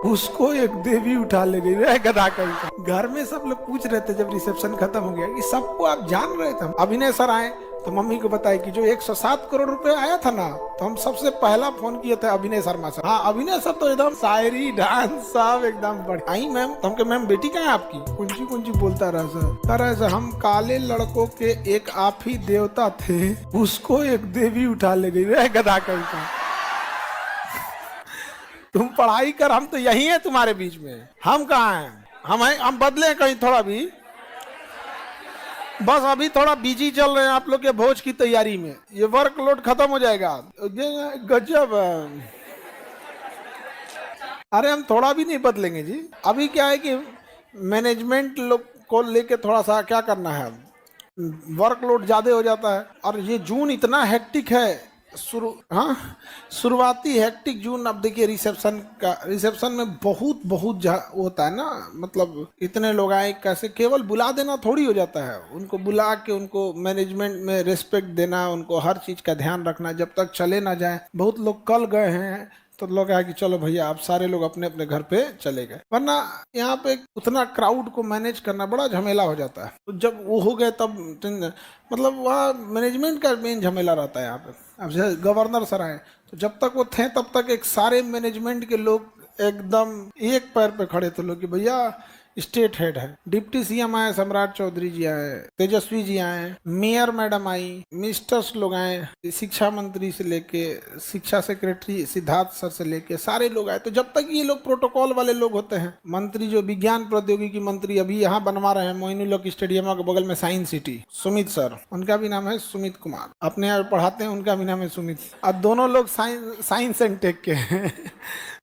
उसको एक देवी उठा ले गई रे गधा कहीं। घर में सब लोग पूछ रहे थे जब रिसेप्शन खत्म हो गया कि सबको आप जान रहे थे। अभिनय सर आए तो मम्मी को बताया कि जो 107 करोड़ रुपए आया था ना, तो हम सबसे पहला फोन किए थे अभिनय शर्मा सर। हाँ, अभिनय सर तो एकदम शायरी डांस सब एकदम बढ़िया। आई मैम, तो हमके मैम बेटी कहाँ है आपकी? कुंची कुंची बोलता रहा सर। कह रहे सर हम काले लड़कों के एक आप ही देवता थे, उसको एक देवी उठा ले गई रे गधा कहीं का। तुम पढ़ाई कर, हम तो यही है तुम्हारे बीच में। हम कहाँ हैं? हम बदले कहीं थोड़ा भी। बस अभी थोड़ा बिजी चल रहे हैं आप लोग के भोज की तैयारी में। ये वर्कलोड खत्म हो जाएगा। ये गजब है। अरे हम थोड़ा भी नहीं बदलेंगे जी। अभी क्या है कि मैनेजमेंट लोग को लेके थोड़ा सा क्या करना है, वर्कलोड ज्यादा हो जाता है। और ये जून इतना हेक्टिक है, शुरुआती हेक्टिक जून। अब देखिए रिसेप्शन में बहुत होता है ना, मतलब इतने लोग आए, कैसे केवल बुला देना थोड़ी हो जाता है। उनको बुला के उनको मैनेजमेंट में रिस्पेक्ट देना, उनको हर चीज का ध्यान रखना जब तक चले ना जाए। बहुत लोग कल गए हैं तो लोग आए कि चलो भैया आप सारे लोग अपने अपने घर पे चले गए, वरना यहाँ पे उतना क्राउड को मैनेज करना बड़ा झमेला हो जाता है। तो जब वो हो गए तब मतलब वह मैनेजमेंट का मेन झमेला रहता है यहाँ पे। अब जैसे गवर्नर सर आए तो जब तक वो थे तब तक एक सारे मैनेजमेंट के लोग एकदम एक पैर पे खड़े थे लोग कि भैया स्टेट हेड है। डिप्टी सीएम आए, सम्राट चौधरी जी आए, तेजस्वी जी आए, मेयर मैडम आई, मिनिस्टर्स लोग आए, शिक्षा मंत्री से लेके शिक्षा सेक्रेटरी सिद्धार्थ सर से लेके सारे लोग आए। तो जब तक ये लोग प्रोटोकॉल वाले लोग होते हैं, मंत्री जो विज्ञान प्रौद्योगिकी मंत्री अभी यहाँ बनवा रहे हैं मोइनुलहक स्टेडियम के बगल में साइंस सिटी, सुमित सर, उनका भी नाम है सुमित कुमार, अपने यहाँ पढ़ाते हैं, उनका भी नाम है सुमित। अब दोनों लोग साइंस एंड टेक के हैं।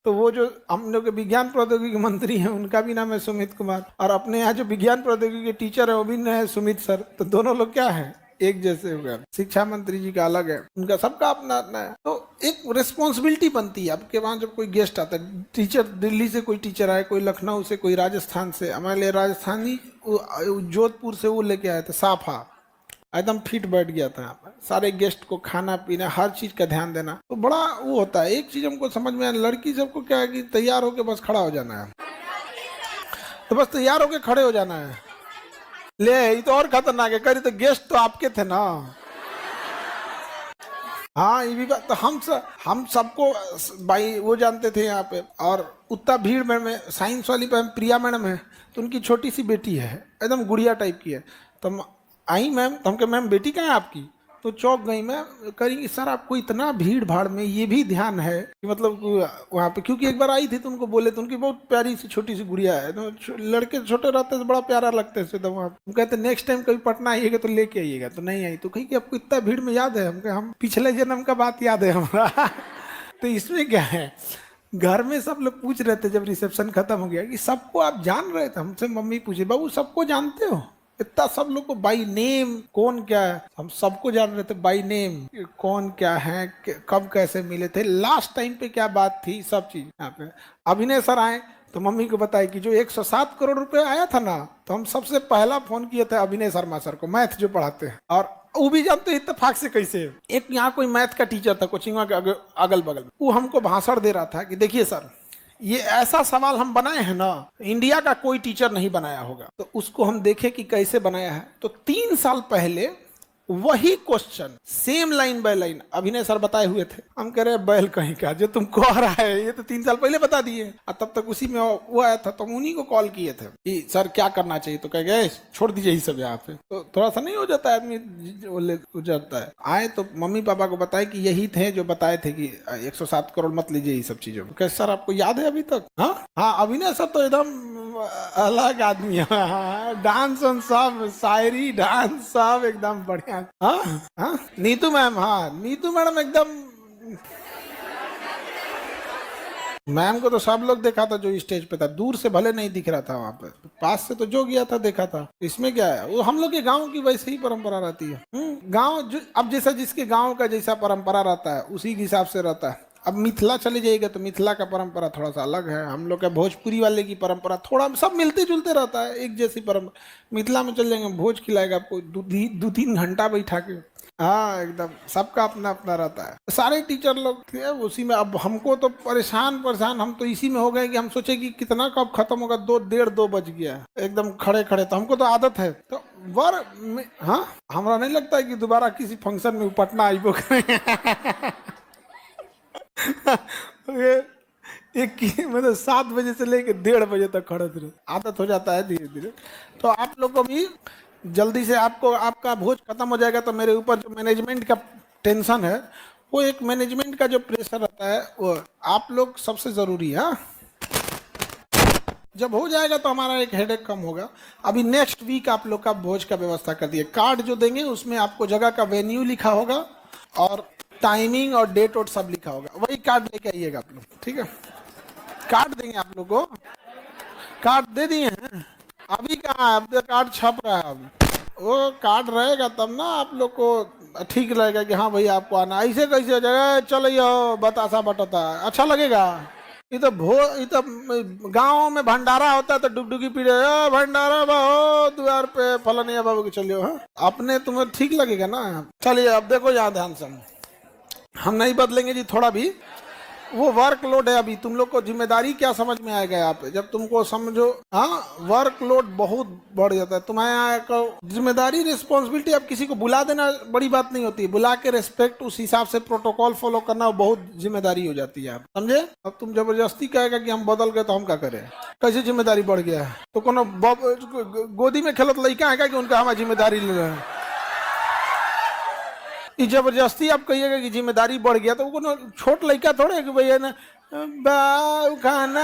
तो वो जो हम लोग के विज्ञान प्रौद्योगिकी मंत्री हैं उनका भी नाम है सुमित कुमार, और अपने यहाँ जो विज्ञान प्रौद्योगिकी के टीचर है वो भी है सुमित सर। तो दोनों लोग क्या है, एक जैसे हो गए। शिक्षा मंत्री जी का अलग है, उनका सबका अपना अपना है। तो एक रिस्पॉन्सिबिलिटी बनती है आपके वहाँ जब कोई गेस्ट आता है। टीचर दिल्ली से कोई टीचर आए, कोई लखनऊ से, कोई राजस्थान से। हमारे लिए राजस्थानी जोधपुर से वो लेके आए थे साफा, एकदम फिट बैठ गया था यहाँ पर। सारे गेस्ट को खाना पीना हर चीज का ध्यान देना, तो बड़ा वो होता है। एक चीज हमको समझ में आया, लड़की सबको क्या है कि तैयार होके बस खड़ा हो जाना है, तो बस तैयार होके खड़े हो जाना है। ले ये तो और खतरनाक है, करी तो गेस्ट तो आपके थे ना। हाँ ये भी बात। तो हम सबको भाई वो जानते थे यहाँ पे। और उतना भीड़ में साइंस वाली पे प्रिया मैडम है, तो उनकी छोटी सी बेटी है, एकदम गुड़िया टाइप की है। तो आई मैम, तो हमके मैम बेटी कहाँ है आपकी? तो चौंक गई। मैं करेंगी सर आपको इतना भीड़ भाड़ में ये भी ध्यान है कि मतलब वहाँ पे, क्योंकि एक बार आई थी तो उनको बोले तो उनकी बहुत प्यारी सी छोटी सी गुड़िया है। तो लड़के छोटे रहते तो बड़ा प्यारा लगते हैं। तो वहाँ कहते नेक्स्ट टाइम कभी पटना आइएगा तो लेके आइएगा। तो नहीं आई। तो कही कि आपको इतना भीड़ में याद है? हम पिछले जन्म का बात याद है हमारा। तो इसमें क्या है, घर में सब लोग पूछ रहे थे जब रिसेप्शन खत्म हो गया कि सबको आप जान रहे थे? हमसे मम्मी पूछे बाबू सबको जानते हो? इतना सब लोग को बाई नेम, कौन क्या है, हम सबको जान रहे थे बाई नेम, कौन क्या है, कब कैसे मिले थे, लास्ट टाइम पे क्या बात थी, सब चीज यहाँ पे। अभिनय सर आए तो मम्मी को बताया कि जो 107 करोड़ रुपए आया था ना, तो हम सबसे पहला फोन किए थे अभिनय शर्मा सर को, मैथ जो पढ़ाते हैं। और वो भी जानते इत्तेफाक से कैसे, एक यहाँ कोई मैथ का टीचर था कोचिंग के अगल बगल में, वो हमको भाषण दे रहा था कि देखिए सर ये ऐसा सवाल हम बनाए हैं ना, इंडिया का कोई टीचर नहीं बनाया होगा। तो उसको हम देखे कि कैसे बनाया है। तो 3 साल पहले वही question same line by line अभिनय सर बताए हुए थे। हम कह रहे बैल कहीं का, जो तुम कह रहा है ये तो 3 साल पहले बता दिए। और तब तक उसी में वो आया था, तो हम उन्हीं को कॉल किए थे कि सर क्या करना चाहिए। तो कह गए छोड़ दीजिए ये सब यहाँ पे। तो थोड़ा सा नहीं हो जाता है आदमी हो जाता है। आए तो मम्मी पापा को बताए कि यही थे जो बताए थे कि 107 करोड़ मत लीजिए ये सब चीजों। कैसे सर आपको याद है अभी तक? हाँ अभिनय सर तो एकदम अलग आदमी है। डांस सब, शायरी डांस सब एकदम बढ़िया। हाँ नीतू मैम, हाँ नीतू मैडम एकदम, मैम को तो सब लोग देखा था जो स्टेज पे था, दूर से भले नहीं दिख रहा था, वहां पे पास से तो जो गया था देखा था। इसमें क्या है, वो हम लोग के गांव की वैसे ही परंपरा रहती है। गांव अब जैसा जिसके गांव का जैसा परंपरा रहता है उसी के हिसाब से रहता है। अब मिथिला चले जाइएगा तो मिथिला का परंपरा थोड़ा सा अलग है। हम लोग का भोजपुरी वाले की परंपरा थोड़ा सब मिलते जुलते रहता है, एक जैसी परंपरा। मिथिला में चल जाएंगे, भोज खिलाएगा आपको 2-3 घंटा बैठा के, हाँ एकदम सबका अपना अपना रहता है। सारे टीचर लोग थे उसी में। अब हमको तो परेशान परेशान, हम तो इसी में हो गए कि हम सोचे कि कितना कब खत्म होगा, 2 1:30 2 बज गया एकदम खड़े खड़े। तो हमको तो आदत है तो हाँ हमारा नहीं लगता है कि दोबारा किसी फंक्शन में पटना आइबो करेंगे। ये मतलब 7 बजे से लेके 1:30 बजे तक खड़े थे, आदत हो जाता है धीरे धीरे। तो आप लोग को भी जल्दी से आपको आपका भोज खत्म हो जाएगा तो मेरे ऊपर जो मैनेजमेंट का टेंशन है, वो एक मैनेजमेंट का जो प्रेशर रहता है वो आप लोग सबसे जरूरी है। हाँ? जब हो जाएगा तो हमारा एक हेडेक कम होगा। अभी नेक्स्ट वीक आप लोग का भोज का व्यवस्था कर दिए। कार्ड जो देंगे उसमें आपको जगह का वेन्यू लिखा होगा और टाइमिंग और डेट और सब लिखा होगा, वही कार्ड लेके आइएगा आप लोग, ठीक है। कार्ड देंगे आप लोग को, कार्ड दे दिए हैं अभी कहाँ है, अब तो कार्ड छप रहा है। अब वो कार्ड रहेगा तब ना आप लोग को ठीक लगेगा कि हाँ भाई आपको आना। ऐसे कैसे हो जाएगा, चलो बतासा बटता अच्छा लगेगा। ये तो गाँव में भंडारा होता है तो डुगडुगी पी रहे भंडारा बाहो द्वार पे फलनिया बाबू के चलियो। हाँ अपने तुम्हें ठीक लगेगा ना। चलिए अब देखो यहाँ ध्यान से, हम नहीं बदलेंगे जी थोड़ा भी। वो वर्कलोड है, अभी तुम लोग को जिम्मेदारी क्या समझ में आएगा यहाँ पे जब तुमको समझो। हाँ वर्कलोड बहुत बढ़ जाता है तुम्हारे यहाँ का जिम्मेदारी रिस्पॉन्सिबिलिटी। अब किसी को बुला देना बड़ी बात नहीं होती, बुला के रेस्पेक्ट उस हिसाब से प्रोटोकॉल फॉलो करना बहुत जिम्मेदारी हो जाती है, आप समझे। अब तुम जबरदस्ती कहेगा कि हम बदल गए तो हम क्या करें, कैसे जिम्मेदारी बढ़ गया है। तो कोनो गोदी में खेलत लड़का है कि उनका हमारी जिम्मेदारी ले रहे हैं। जबरदस्ती आप कहिएगा कि जिम्मेदारी बढ़ गया तो वो छोट लड़का थोड़े कि भैया ना खाना।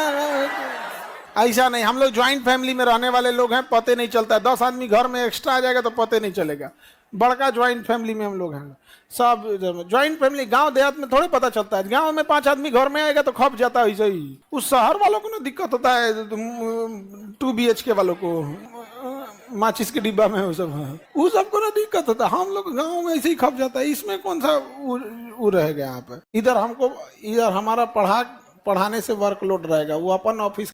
ऐसा नहीं, हम लोग ज्वाइंट फैमिली में रहने वाले लोग हैं, पते नहीं चलता है। 10 आदमी घर में एक्स्ट्रा आ जाएगा तो पते नहीं चलेगा। बड़का ज्वाइंट फैमिली में हम लोग हैं सब। ज्वाइंट फैमिली गांव देहात में थोड़े पता चलता है। गांव में 5 आदमी घर में आएगा तो खप जाता है ऐसे ही। उस शहर वालों को ना दिक्कत होता है, 2 BHK वालों को माचिस के डिब्बा में वो सब को ना दिक्कत होता है। हम लोग गांव में ऐसे ही खप जाता है, इसमें कौन सा वो रहेगा यहाँ पे। इधर हमको इधर हमारा पढ़ाने से वर्कलोड रहेगा, वो अपन ऑफिस